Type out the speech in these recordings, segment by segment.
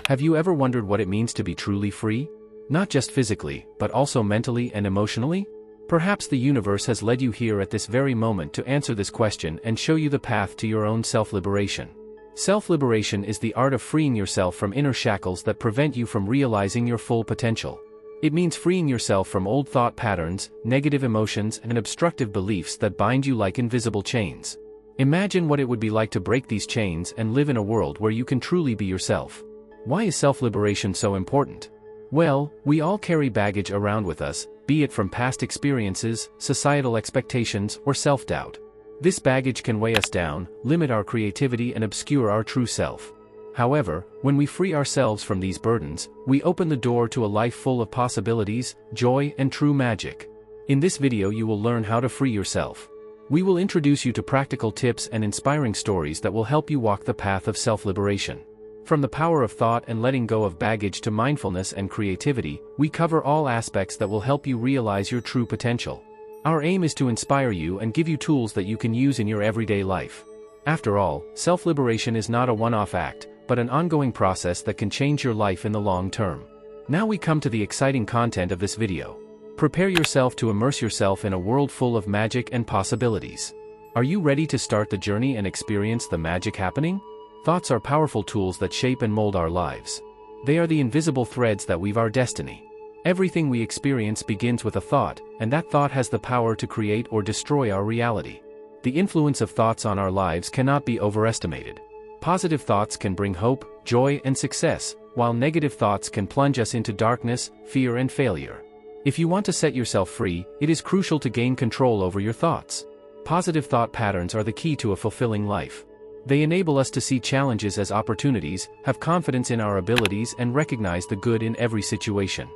Have you ever wondered what it means to be truly free? Not just physically, but also mentally and emotionally? Perhaps the universe has led you here at this very moment to answer this question and show you the path to your own self-liberation. Self-liberation is the art of freeing yourself from inner shackles that prevent you from realizing your full potential. It means freeing yourself from old thought patterns, negative emotions, and obstructive beliefs that bind you like invisible chains. Imagine what it would be like to break these chains and live in a world where you can truly be yourself. Why is self-liberation so important? Well, we all carry baggage around with us, be it from past experiences, societal expectations, or self-doubt. This baggage can weigh us down, limit our creativity, and obscure our true self. However, when we free ourselves from these burdens, we open the door to a life full of possibilities, joy, and true magic. In this video you will learn how to free yourself. We will introduce you to practical tips and inspiring stories that will help you walk the path of self-liberation. From the power of thought and letting go of baggage to mindfulness and creativity, we cover all aspects that will help you realize your true potential. Our aim is to inspire you and give you tools that you can use in your everyday life. After all, self-liberation is not a one-off act, but an ongoing process that can change your life in the long term. Now we come to the exciting content of this video. Prepare yourself to immerse yourself in a world full of magic and possibilities. Are you ready to start the journey and experience the magic happening? Thoughts are powerful tools that shape and mold our lives. They are the invisible threads that weave our destiny. Everything we experience begins with a thought, and that thought has the power to create or destroy our reality. The influence of thoughts on our lives cannot be overestimated. Positive thoughts can bring hope, joy, and success, while negative thoughts can plunge us into darkness, fear, and failure. If you want to set yourself free, it is crucial to gain control over your thoughts. Positive thought patterns are the key to a fulfilling life. They enable us to see challenges as opportunities, have confidence in our abilities, and recognize the good in every situation.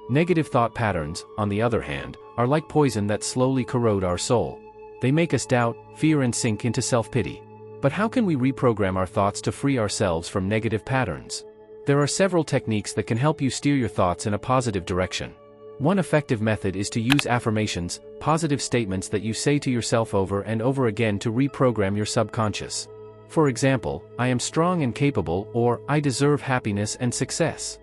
Negative thought patterns, on the other hand, are like poison that slowly corrode our soul. They make us doubt, fear, and sink into self-pity. But how can we reprogram our thoughts to free ourselves from negative patterns? There are several techniques that can help you steer your thoughts in a positive direction. One effective method is to use affirmations, positive statements that you say to yourself over and over again to reprogram your subconscious. For example, I am strong and capable, or I deserve happiness and success.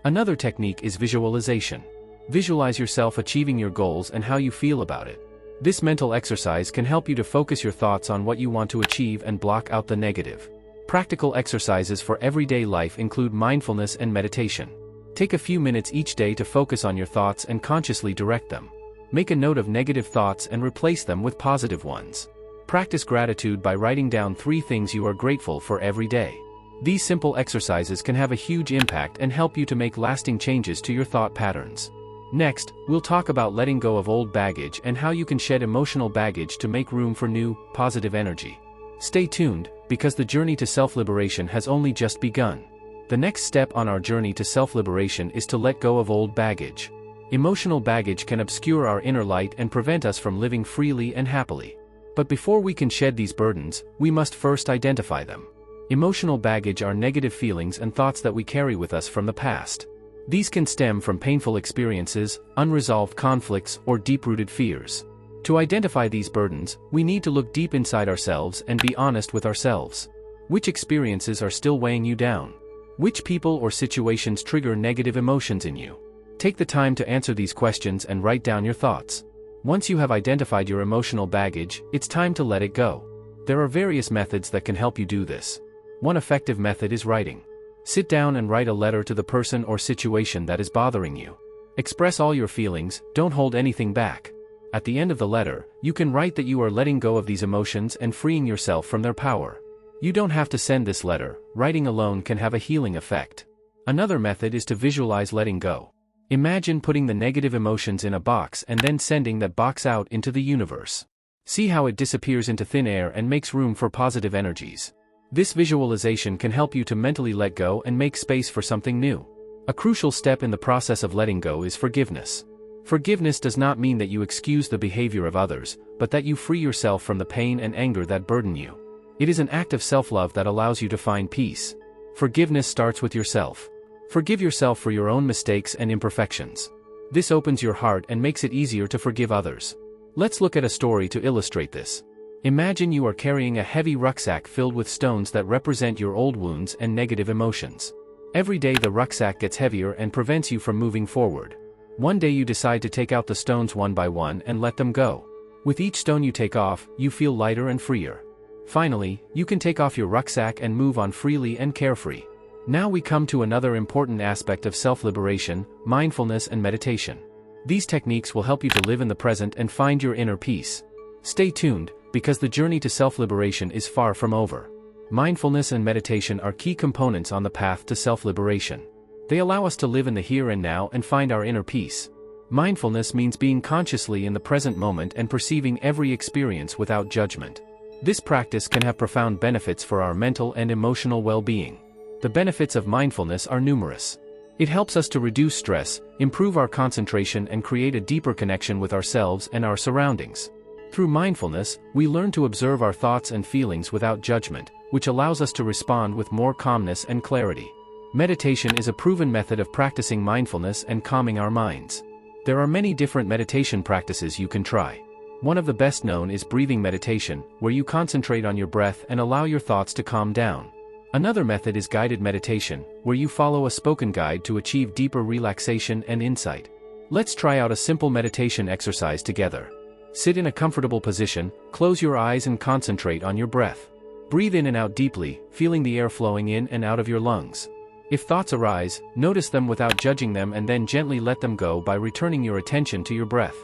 Another technique is visualization. Visualize yourself achieving your goals and how you feel about it. This mental exercise can help you to focus your thoughts on what you want to achieve and block out the negative. Practical exercises for everyday life include mindfulness and meditation. Take a few minutes each day to focus on your thoughts and consciously direct them. Make a note of negative thoughts and replace them with positive ones. Practice gratitude by writing down 3 things you are grateful for every day. These simple exercises can have a huge impact and help you to make lasting changes to your thought patterns. Next, we'll talk about letting go of old baggage and how you can shed emotional baggage to make room for new, positive energy. Stay tuned, because the journey to self-liberation has only just begun. The next step on our journey to self-liberation is to let go of old baggage. Emotional baggage can obscure our inner light and prevent us from living freely and happily. But before we can shed these burdens, we must first identify them. Emotional baggage are negative feelings and thoughts that we carry with us from the past. These can stem from painful experiences, unresolved conflicts, or deep-rooted fears. To identify these burdens, we need to look deep inside ourselves and be honest with ourselves. Which experiences are still weighing you down? Which people or situations trigger negative emotions in you? Take the time to answer these questions and write down your thoughts. Once you have identified your emotional baggage, it's time to let it go. There are various methods that can help you do this. One effective method is writing. Sit down and write a letter to the person or situation that is bothering you. Express all your feelings, don't hold anything back. At the end of the letter, you can write that you are letting go of these emotions and freeing yourself from their power. You don't have to send this letter, writing alone can have a healing effect. Another method is to visualize letting go. Imagine putting the negative emotions in a box and then sending that box out into the universe. See how it disappears into thin air and makes room for positive energies. This visualization can help you to mentally let go and make space for something new. A crucial step in the process of letting go is forgiveness. Forgiveness does not mean that you excuse the behavior of others, but that you free yourself from the pain and anger that burden you. It is an act of self-love that allows you to find peace. Forgiveness starts with yourself. Forgive yourself for your own mistakes and imperfections. This opens your heart and makes it easier to forgive others. Let's look at a story to illustrate this. Imagine you are carrying a heavy rucksack filled with stones that represent your old wounds and negative emotions. Every day the rucksack gets heavier and prevents you from moving forward. One day you decide to take out the stones one by one and let them go. With each stone you take off, you feel lighter and freer. Finally, you can take off your rucksack and move on freely and carefree. Now we come to another important aspect of self-liberation, mindfulness and meditation. These techniques will help you to live in the present and find your inner peace. Stay tuned, because the journey to self-liberation is far from over. Mindfulness and meditation are key components on the path to self-liberation. They allow us to live in the here and now and find our inner peace. Mindfulness means being consciously in the present moment and perceiving every experience without judgment. This practice can have profound benefits for our mental and emotional well-being. The benefits of mindfulness are numerous. It helps us to reduce stress, improve our concentration and create a deeper connection with ourselves and our surroundings. Through mindfulness, we learn to observe our thoughts and feelings without judgment, which allows us to respond with more calmness and clarity. Meditation is a proven method of practicing mindfulness and calming our minds. There are many different meditation practices you can try. One of the best known is breathing meditation, where you concentrate on your breath and allow your thoughts to calm down. Another method is guided meditation, where you follow a spoken guide to achieve deeper relaxation and insight. Let's try out a simple meditation exercise together. Sit in a comfortable position, close your eyes and concentrate on your breath. Breathe in and out deeply, feeling the air flowing in and out of your lungs. If thoughts arise, notice them without judging them and then gently let them go by returning your attention to your breath.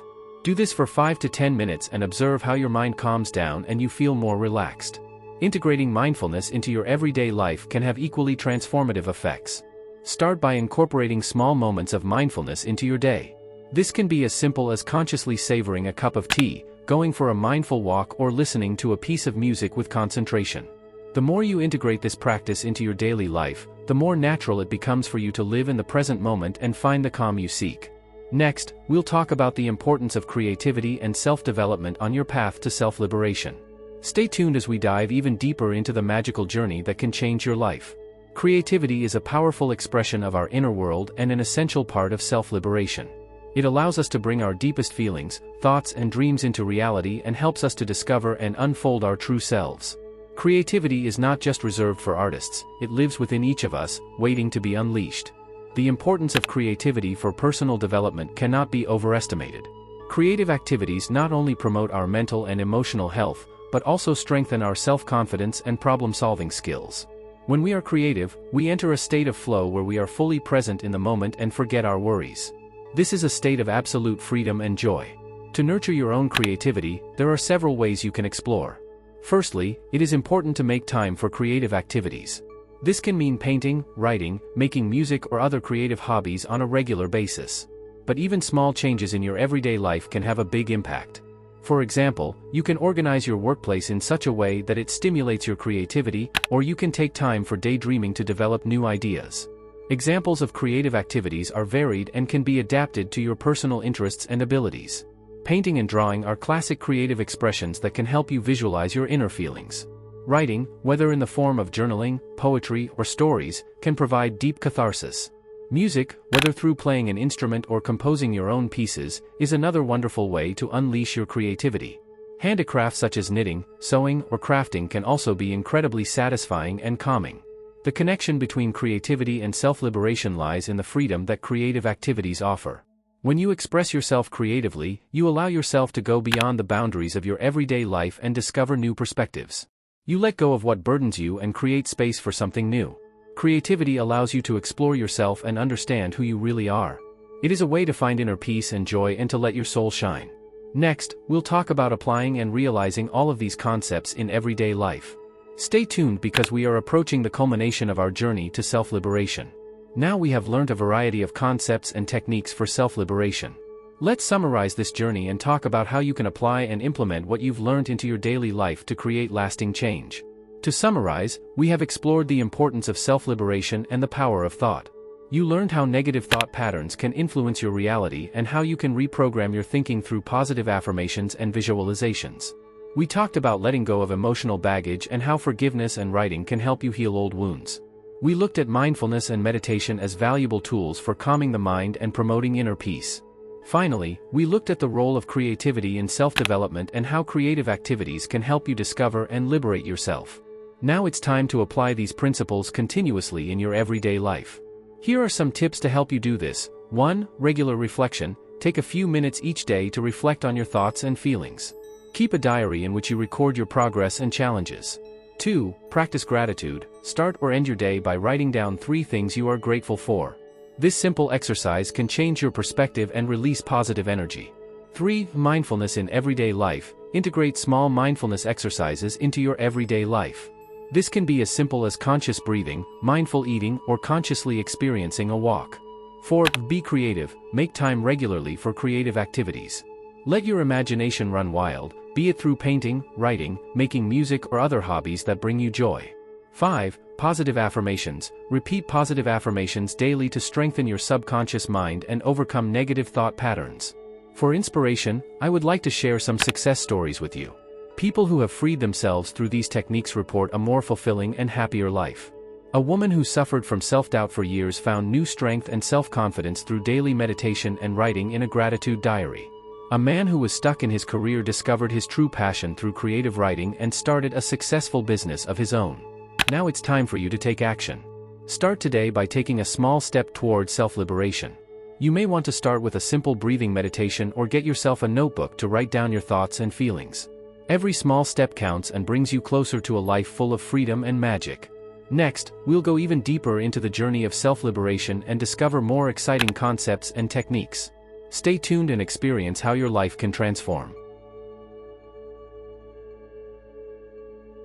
Do this for 5 to 10 minutes and observe how your mind calms down and you feel more relaxed. Integrating mindfulness into your everyday life can have equally transformative effects. Start by incorporating small moments of mindfulness into your day. This can be as simple as consciously savoring a cup of tea, going for a mindful walk or listening to a piece of music with concentration. The more you integrate this practice into your daily life, the more natural it becomes for you to live in the present moment and find the calm you seek. Next, we'll talk about the importance of creativity and self-development on your path to self-liberation. Stay tuned as we dive even deeper into the magical journey that can change your life. Creativity is a powerful expression of our inner world and an essential part of self-liberation. It allows us to bring our deepest feelings, thoughts and dreams into reality and helps us to discover and unfold our true selves. Creativity is not just reserved for artists, it lives within each of us, waiting to be unleashed. The importance of creativity for personal development cannot be overestimated. Creative activities not only promote our mental and emotional health, but also strengthen our self-confidence and problem-solving skills. When we are creative, we enter a state of flow where we are fully present in the moment and forget our worries. This is a state of absolute freedom and joy. To nurture your own creativity, there are several ways you can explore. Firstly, it is important to make time for creative activities. This can mean painting, writing, making music or other creative hobbies on a regular basis. But even small changes in your everyday life can have a big impact. For example, you can organize your workplace in such a way that it stimulates your creativity, or you can take time for daydreaming to develop new ideas. Examples of creative activities are varied and can be adapted to your personal interests and abilities. Painting and drawing are classic creative expressions that can help you visualize your inner feelings. Writing, whether in the form of journaling, poetry, or stories, can provide deep catharsis. Music, whether through playing an instrument or composing your own pieces, is another wonderful way to unleash your creativity. Handicrafts such as knitting, sewing, or crafting can also be incredibly satisfying and calming. The connection between creativity and self-liberation lies in the freedom that creative activities offer. When you express yourself creatively, you allow yourself to go beyond the boundaries of your everyday life and discover new perspectives. You let go of what burdens you and create space for something new. Creativity allows you to explore yourself and understand who you really are. It is a way to find inner peace and joy and to let your soul shine. Next, we'll talk about applying and realizing all of these concepts in everyday life. Stay tuned because we are approaching the culmination of our journey to self-liberation. Now we have learned a variety of concepts and techniques for self-liberation. Let's summarize this journey and talk about how you can apply and implement what you've learned into your daily life to create lasting change. To summarize, we have explored the importance of self-liberation and the power of thought. You learned how negative thought patterns can influence your reality and how you can reprogram your thinking through positive affirmations and visualizations. We talked about letting go of emotional baggage and how forgiveness and writing can help you heal old wounds. We looked at mindfulness and meditation as valuable tools for calming the mind and promoting inner peace. Finally, we looked at the role of creativity in self-development and how creative activities can help you discover and liberate yourself. Now it's time to apply these principles continuously in your everyday life. Here are some tips to help you do this. 1. Regular reflection. Take a few minutes each day to reflect on your thoughts and feelings. Keep a diary in which you record your progress and challenges. 2. Practice gratitude. Start or end your day by writing down 3 things you are grateful for. This simple exercise can change your perspective and release positive energy. 3. Mindfulness in everyday life. Integrate small mindfulness exercises into your everyday life. This can be as simple as conscious breathing, mindful eating, or consciously experiencing a walk. 4. Be creative. Make time regularly for creative activities. Let your imagination run wild, be it through painting, writing, making music, or other hobbies that bring you joy. 5. Positive affirmations. Repeat positive affirmations daily to strengthen your subconscious mind and overcome negative thought patterns. For inspiration, I would like to share some success stories with you. People who have freed themselves through these techniques report a more fulfilling and happier life. A woman who suffered from self-doubt for years found new strength and self-confidence through daily meditation and writing in a gratitude diary. A man who was stuck in his career discovered his true passion through creative writing and started a successful business of his own. Now it's time for you to take action. Start today by taking a small step towards self-liberation. You may want to start with a simple breathing meditation or get yourself a notebook to write down your thoughts and feelings. Every small step counts and brings you closer to a life full of freedom and magic. Next, we'll go even deeper into the journey of self-liberation and discover more exciting concepts and techniques. Stay tuned and experience how your life can transform.